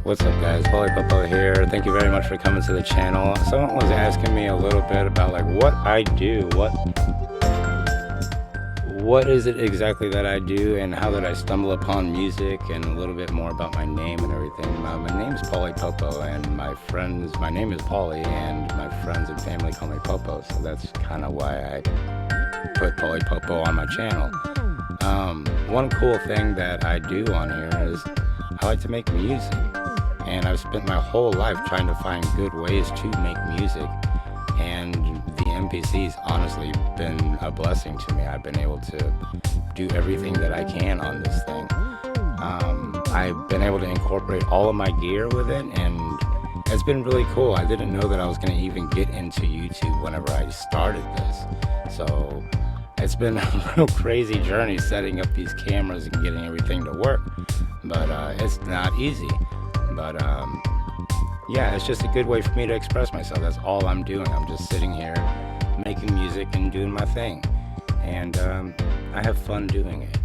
What's up, guys? Popo here. Thank you very much for coming to the channel. Someone was asking me a little bit about like what I do, what is it exactly that I do, and how did I stumble upon music, and a little bit more about my name and everything. My name is Popo, and my name is Polly, and my friends and family call me Popo, so that's kind of why I put Popo on my channel. One cool thing that I do on here is I like to make music. And I've spent my whole life trying to find good ways to make music, and the MPC's honestly been a blessing to me. I've been able to do everything that I can on this thing. I've been able to incorporate all of my gear with it, and it's been really cool. I didn't know that I was going to even get into YouTube whenever I started this, so it's been a real crazy journey setting up these cameras and getting everything to work, but it's not easy. But yeah, it's just a good way for me to express myself. That's all I'm doing. I'm just sitting here making music and doing my thing, and I have fun doing it.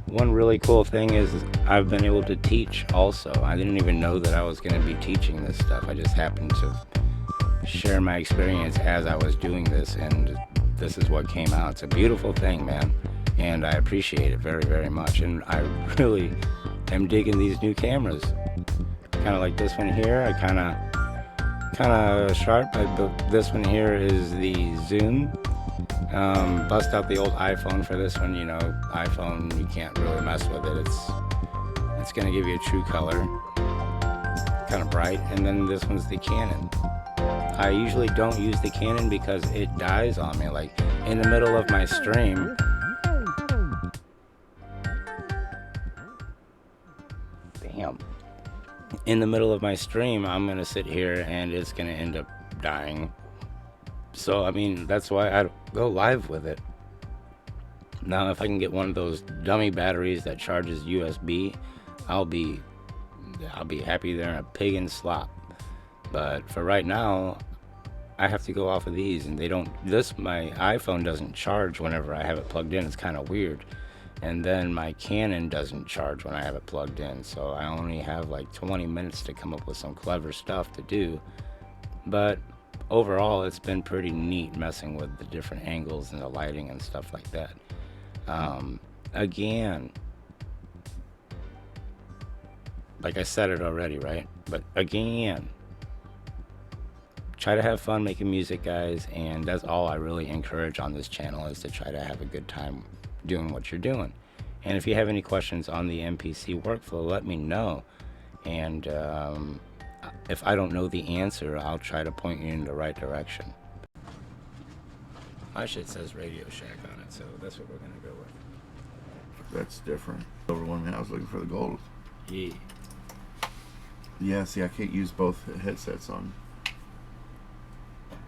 One really cool thing is I've been able to teach also. I didn't even know that I was going to be teaching this stuff. I just happened to share my experience as I was doing this, and this is what came out. It's a beautiful thing, man, and I appreciate it very, very much. And I really am digging these new cameras. Kind of like this one here. I kind of sharp. This one here is the Zoom. Bust out the old iPhone for this one. You know, iPhone, you can't really mess with it. It's gonna give you a true color, kind of bright. And then this one's the Canon. I usually don't use the Canon because it dies on me. Like in the middle of my stream. Damn. In the middle of my stream, I'm gonna sit here and it's gonna end up dying. So I mean, that's why I go live with it. Now if I can get one of those dummy batteries that charges USB, I'll be happy there in a pig in slop. But for right now, I have to go off of these, and my iPhone doesn't charge whenever I have it plugged in. It's kind of weird. And then my Canon doesn't charge when I have it plugged in, so I only have like 20 minutes to come up with some clever stuff to do. But overall, it's been pretty neat messing with the different angles and the lighting and stuff like that. Again, like I said it already, right? But again, try to have fun making music, guys, and that's all I really encourage on this channel, is to try to have a good time doing what you're doing. And if you have any questions on the MPC workflow, let me know, and if I don't know the answer, I'll try to point you in the right direction. My shit says Radio Shack on it, so that's what we're gonna go with. That's different. Over one, I was looking for the gold. Yeah. Yeah, see, I can't use both headsets on.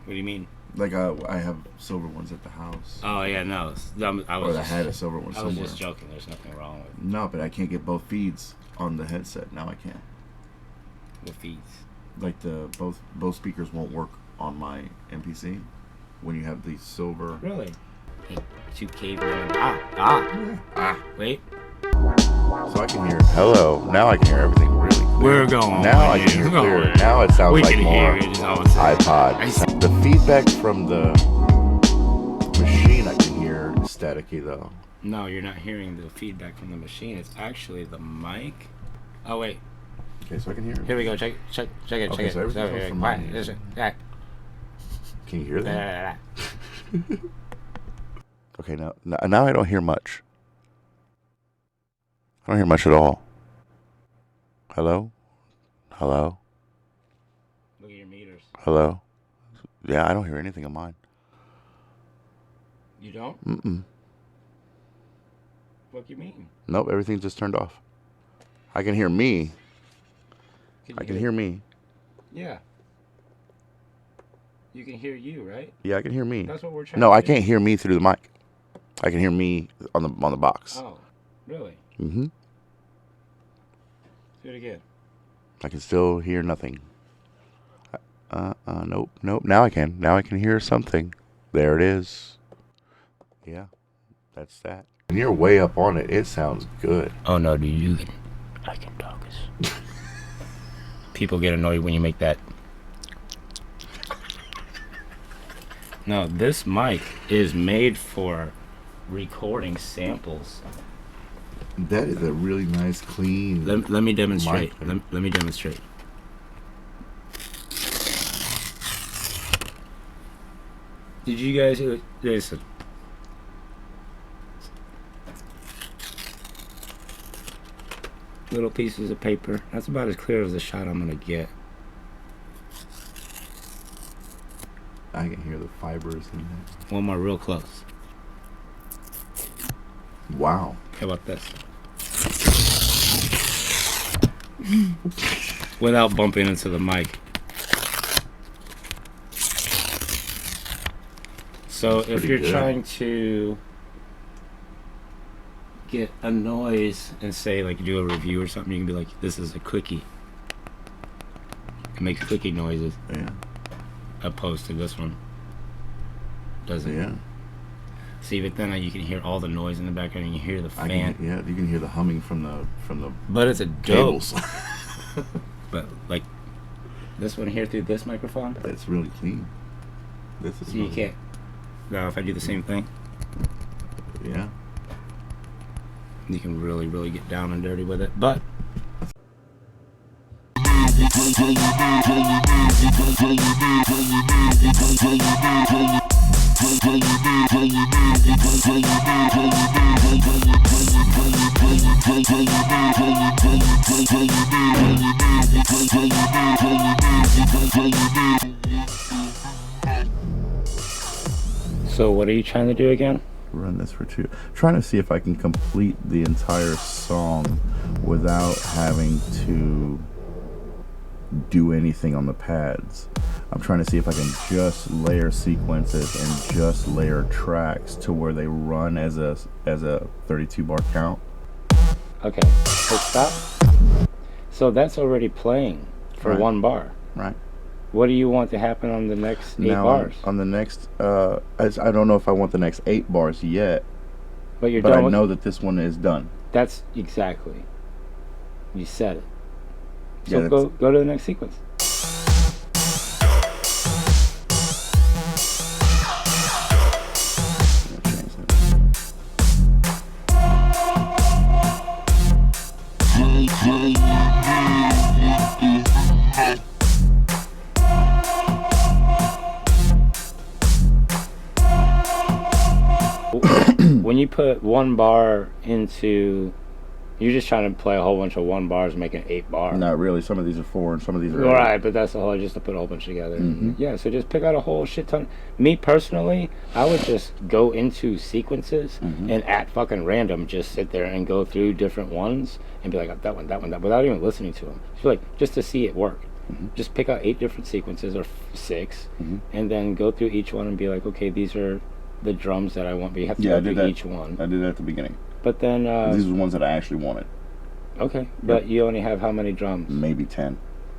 What do you mean? Like I have silver ones at the house. Oh yeah, no. I had a silver one somewhere. I was just joking. There's nothing wrong with it. No, but I can't get both feeds on the headset. Now I can. What feeds? Like both speakers won't work on my MPC when you have the silver. Really? Two cavemen. Wait. So I can hear. Hello. Now I can hear everything really clear. We're going. Now I can hear clear. Now it sounds like more iPod. The feedback from the machine I can hear staticky though. No, you're not hearing the feedback from the machine. It's actually the mic. Oh wait. Okay, so I can hear it. Here we go. Check it. Okay, so everything comes from mine. Can you hear that? Okay, now I don't hear much. I don't hear much at all. Hello? Hello? Look at your meters. Hello? Yeah, I don't hear anything on mine. You don't? Mm-mm. What do you mean? Nope, everything's just turned off. I can hear me. I can hear me. Yeah. You can hear you, right? Yeah, I can hear me. That's what we're trying to do. No, I can't hear me through the mic. I can hear me on the box. Oh, really? Mm-hmm. Do it again. I can still hear nothing. Nope. Now I can. Now I can hear something. There it is. Yeah, that's that. When you're way up on it, it sounds good. Oh no, dude, I can talk. people get annoyed when you make that. No, this mic is made for recording samples. That is a really nice, clean. Let me demonstrate. Let me demonstrate. Did you guys? There's little pieces of paper. That's about as clear as the shot I'm gonna get. I can hear the fibers in there. One more real close. Wow. How about this? Without bumping into the mic. So if you're trying to get a noise and say, like, do a review or something, you can be like, this is a quickie. It makes quickie noises. Yeah. Opposed to this one. Doesn't. Yeah. See, but then you can hear all the noise in the background, and you hear the fan. You can hear the humming from the. But it's a cables. But like this one here through this microphone. That's really clean. This is. So you can't. Now, if I do the same thing. Yeah. You can really, really get down and dirty with it, but. So what are you trying to do again? Run this for 2. Trying to see if I can complete the entire song without having to do anything on the pads. I'm trying to see if I can just layer sequences and just layer tracks to where they run as a 32 bar count. Okay, so stop. So that's already playing for Right. 1 bar. Right. What do you want to happen on the next 8 Now, bars? on the next, I don't know if I want the next 8 bars yet, But you're but done I with, know that this one is done. that's exactly. You said it. Yeah, So go to the next sequence. When you put 1 bar into, you're just trying to play a whole bunch of 1 bars, making 8 bars. Not really. Some of these are 4 and some of these are 8. Right, but that's the whole, just to put a whole bunch together. Yeah, so just pick out a whole shit ton. Me personally, I would just go into sequences and at fucking random just sit there and go through different ones and be like, that one, without even listening to them. Just to see it work. Just pick out 8 different sequences or 6 and then go through each one and be like, okay, these are the drums that I want, but you have to go through each one. I did that at the beginning. But then These are the ones that I actually wanted. Okay, but you only have how many drums? Maybe 10.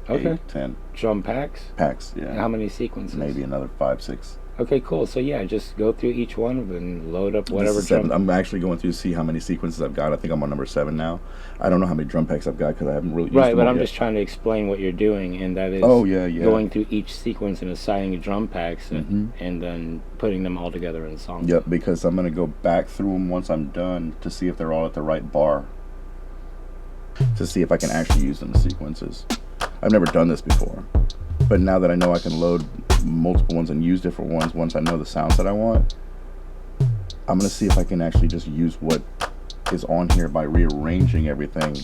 Okay. 8, 10 Drum packs? packs. Yeah. And how many sequences? Maybe another 5, 6. Okay, cool. So yeah, just go through each one and load up whatever This is 7. drum. I'm actually going through to see how many sequences I've got. I think I'm on number 7 now. I don't know how many drum packs I've got because I haven't really used Right, them but all I'm yet. just trying to explain what you're doing, and that is going through each sequence and assigning drum packs and then putting them all together in a song. Yep, because I'm going to go back through them once I'm done to see if they're all at the right bar. To see if I can actually use them as sequences. I've never done this before. But now that I know I can load multiple ones and use different ones once I know the sounds that I want, I'm going to see if I can actually just use what is on here by rearranging everything.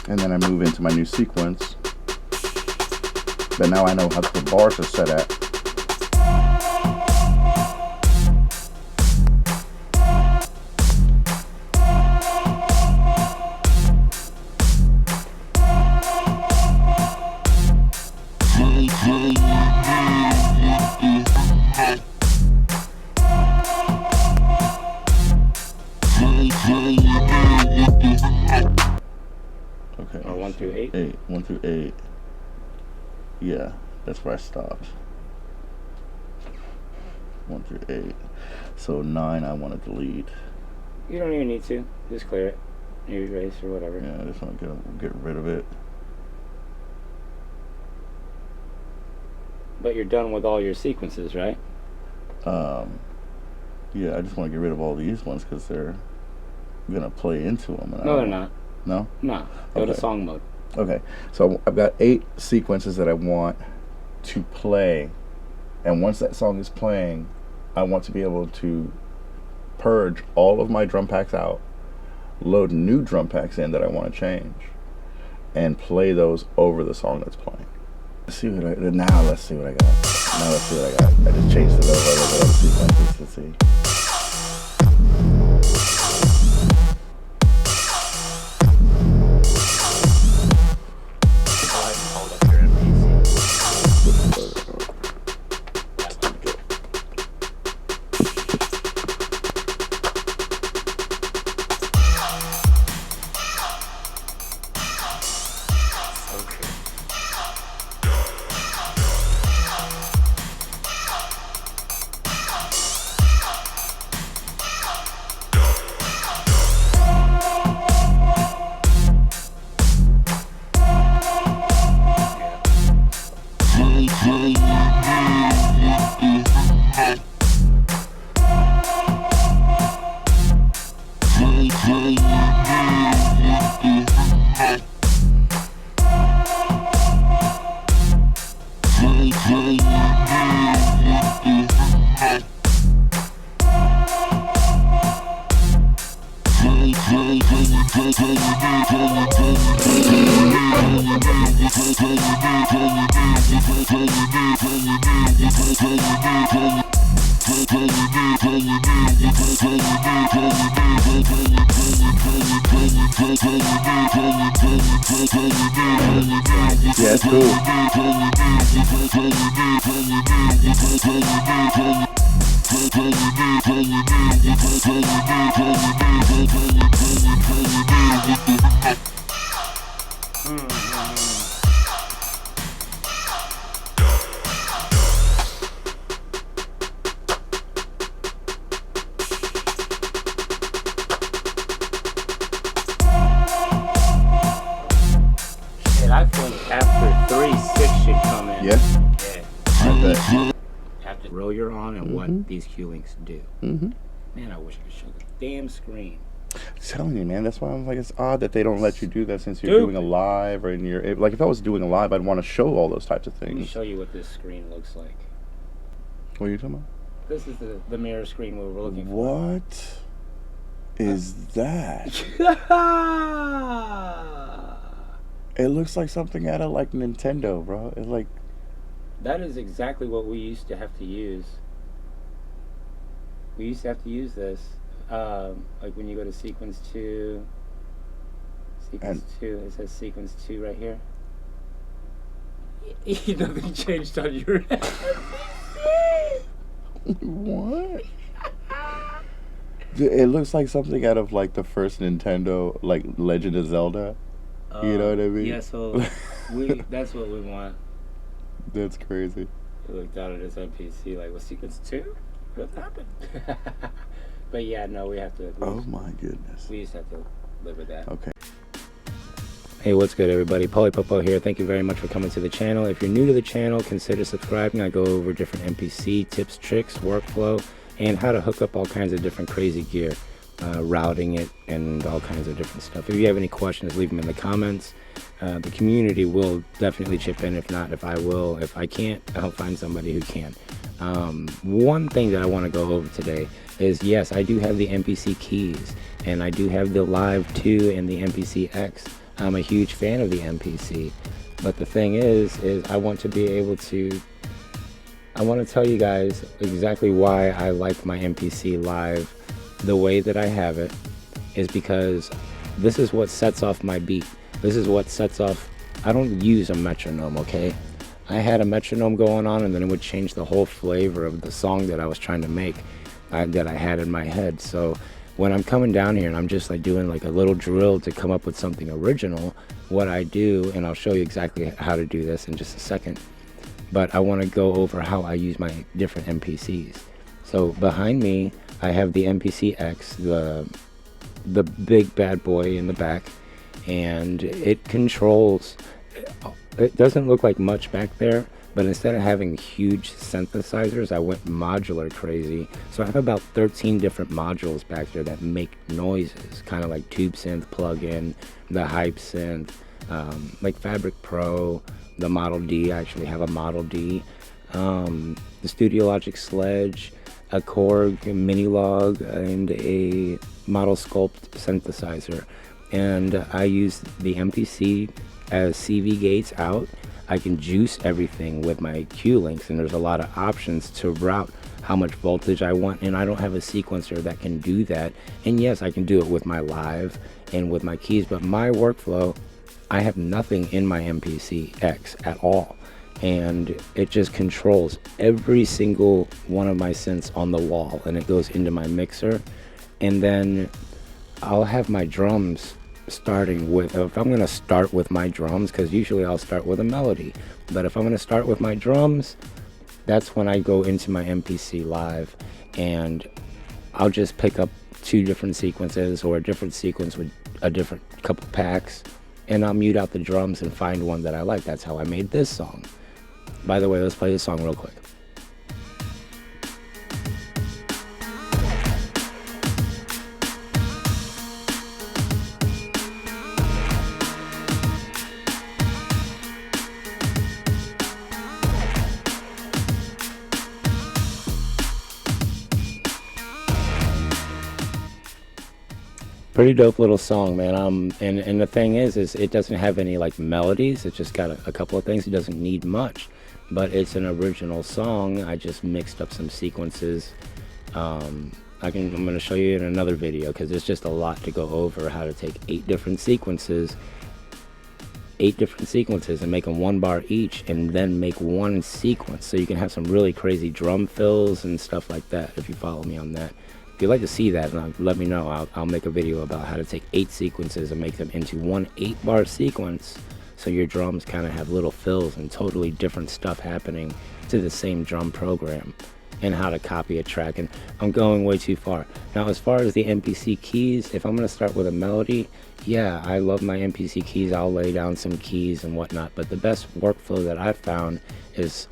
And then I move into my new sequence. But now I know how the bars are set at. Okay. Or 1 through 8? 1 through 8. Yeah. That's where I stopped. 1 through 8. So 9 I want to delete. You don't even need to. Just clear it. Erase or whatever. Yeah, I just want to get rid of it. But you're done with all your sequences, right? Yeah, I just want to get rid of all these ones because they're gonna play into them. No, they're not. No? No. Go to song mode. Okay, so I've got 8 sequences that I want to play, and once that song is playing, I want to be able to purge all of my drum packs out, load new drum packs in that I want to change, and play those over the song that's playing. Let's see what now let's see what I got. Now let's see what I got. I just changed it over to other sequences to see. Hold up your MPC. Yeah, it's cool. I think after 3, 6 should come in. Yeah? Yeah. I bet. After roll you're on and what these cue links do. Mm-hmm. Man, I wish I could show the damn screen. I'm telling you, man, that's why I'm like, it's odd that they don't let you do that since you're Stupid. doing a live, or in your, like, if I was doing a live, I'd want to show all those types of Let me things. show you what this screen looks like. What are you talking about? This is the mirror screen we were looking for. What is that? It looks like something out of like Nintendo, bro. It's like, That is exactly what we used to have to use. We used to have to use this. Like when you go to sequence 2, it says sequence 2 right here. Nothing changed on your end. what? It looks like something out of like the first Nintendo, like Legend of Zelda. You know what I mean? Yeah, so that's what we want. That's crazy. We looked down at his MPC like, was sequence 2? What happened? But yeah, no, we have to. Oh my goodness. We used to have to live with that. Okay. Hey, what's good, everybody? Popo here. Thank you very much for coming to the channel. If you're new to the channel, consider subscribing. I go over different MPC tips, tricks, workflow, and how to hook up all kinds of different crazy gear, routing it, and all kinds of different stuff. If you have any questions, leave them in the comments. The community will definitely chip in. If not, if I can't, I'll find somebody who can. One thing that I want to go over today is, yes, I do have the MPC keys, and I do have the Live 2 and the MPCx. I'm a huge fan of the MPC, but the thing is I want to be able to, I want to tell you guys exactly why I like my MPC Live the way that I have it, is because this is what sets off my beat. This is what sets off, I don't use a metronome, okay? I had a metronome going on, and then it would change the whole flavor of the song that I was trying to make, that I had in my head. So when I'm coming down here and I'm just like doing like a little drill to come up with something original, what I do, and I'll show you exactly how to do this in just a second, but I want to go over how I use my different MPCs. So behind me, I have the MPCx, the big bad boy in the back, and it controls. It doesn't look like much back there, but instead of having huge synthesizers, I went modular crazy. So I have about 13 different modules back there that make noises, kind of like Tube Synth plugin, the Hype Synth, like Fabric Pro, the Model D. I actually have a Model D, the Studio Logic Sledge, a Korg Minilog, and a Model Sculpt synthesizer. And I use the MPC as CV gates out. I can juice everything with my Q links, and there's a lot of options to route how much voltage I want, and I don't have a sequencer that can do that. And yes, I can do it with my live and with my keys, but my workflow, I have nothing in my MPCx at all, and it just controls every single one of my synths on the wall, and it goes into my mixer. And then I'll have my drums starting with, if I'm going to start with my drums, because usually I'll start with a melody, but if I'm going to start with my drums, that's when I go into my MPC live, and I'll just pick up 2 different sequences or a different sequence with a different couple packs, and I'll mute out the drums and find one that I like. That's how I made this song. By the way, let's play this song real quick. Pretty dope little song, man. And the thing is it doesn't have any like melodies. It's just got a couple of things. It doesn't need much, but it's an original song. I just mixed up some sequences. I'm going to show you in another video, because there's just a lot to go over, how to take 8 different sequences and make them 1 bar each, and then make one sequence, so you can have some really crazy drum fills and stuff like that. If you follow me on that, if you'd like to see that, let me know. I'll make a video about how to take 8 sequences and make them into one 8-bar sequence, so your drums kind of have little fills and totally different stuff happening to the same drum program, and how to copy a track. And I'm going way too far. Now, as far as the MPC keys, if I'm going to start with a melody, yeah, I love my MPC keys. I'll lay down some keys and whatnot, but the best workflow that I've found is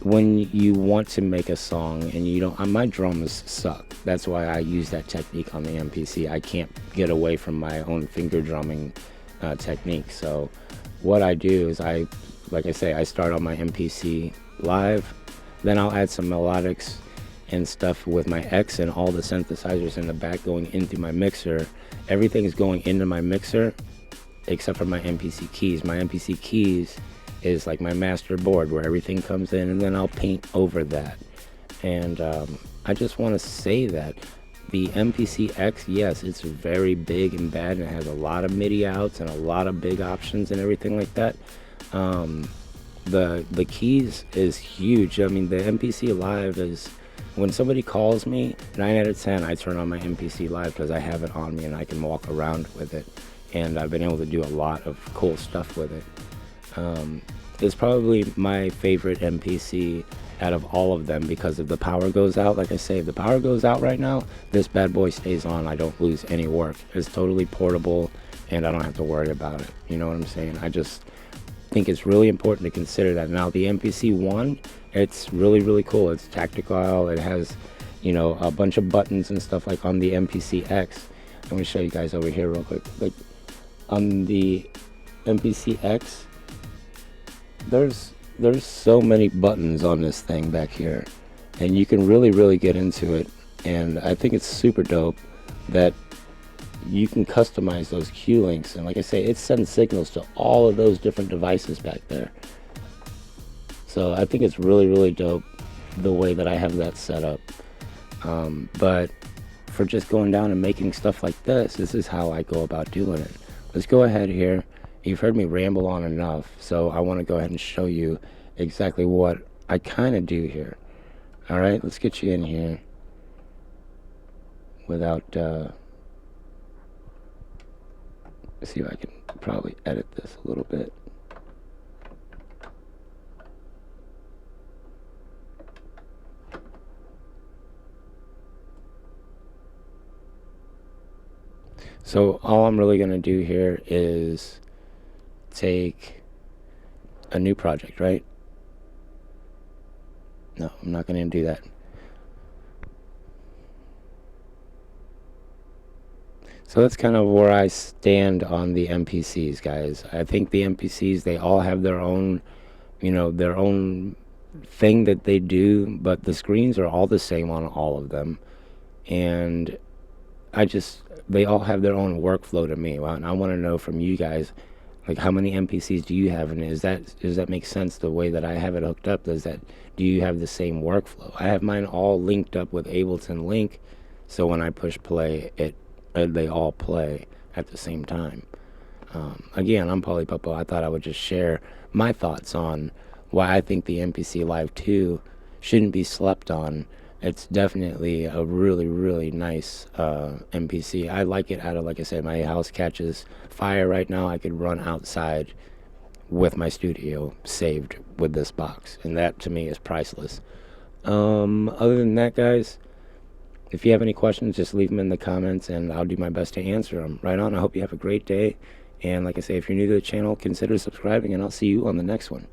when you want to make a song and you don't, my drums suck. That's why I use that technique on the MPC. I can't get away from my own finger drumming technique. So what I do is like I say, I start on my MPC live, then I'll add some melodics and stuff with my X and all the synthesizers in the back going into my mixer. Everything is going into my mixer except for my MPC keys. My MPC keys is like my master board where everything comes in, and then I'll paint over that. And I just want to say that the MPCx, yes, it's very big and bad, and it has a lot of MIDI outs and a lot of big options and everything like that. The keys is huge. I mean, the MPC Live is, when somebody calls me, 9 out of 10, I turn on my MPC Live because I have it on me and I can walk around with it. And I've been able to do a lot of cool stuff with it. It's probably my favorite MPC out of all of them because if the power goes out, like I say, if the power goes out right now, this bad boy stays on. I don't lose any work. It's totally portable and I don't have to worry about it. You know what I'm saying? I just think it's really important to consider that. Now, the MPC-1, it's really, really cool. It's tactile. It has, you know, a bunch of buttons and stuff like on the MPCx. I'm going to show you guys over here real quick. Like on the MPCx, there's so many buttons on this thing back here, and you can really get into it. And I think it's super dope that you can customize those Q links, and like I say, it sends signals to all of those different devices back there. So I think it's really dope the way that I have that set up. But for just going down and making stuff like this is how I go about doing it. Let's go ahead here. You've heard me ramble on enough, so I want to go ahead and show you exactly what I kind of do here. All right, let's get you in here without let's see if I can probably edit this a little bit. So all I'm really going to do here is take a new project, right? No, I'm not going to do that. So that's kind of where I stand on the MPCs, guys. I think the MPCs, they all have their own, their own thing that they do, but the screens are all the same on all of them. And they all have their own workflow to me. Well, and I want to know from you guys, like, how many MPCs do you have, and does that make sense the way that I have it hooked up? Do you have the same workflow? I have mine all linked up with Ableton Link, so when I push play, they all play at the same time. Again, I'm Pauly Popo. I thought I would just share my thoughts on why I think the MPC Live 2 shouldn't be slept on. It's definitely a really, really nice MPC. I like it like I said, my house catches fire right now. I could run outside with my studio saved with this box, and that to me is priceless. Other than that, guys, if you have any questions, just leave them in the comments, and I'll do my best to answer them. Right on. I hope you have a great day. And like I say, if you're new to the channel, consider subscribing, and I'll see you on the next one.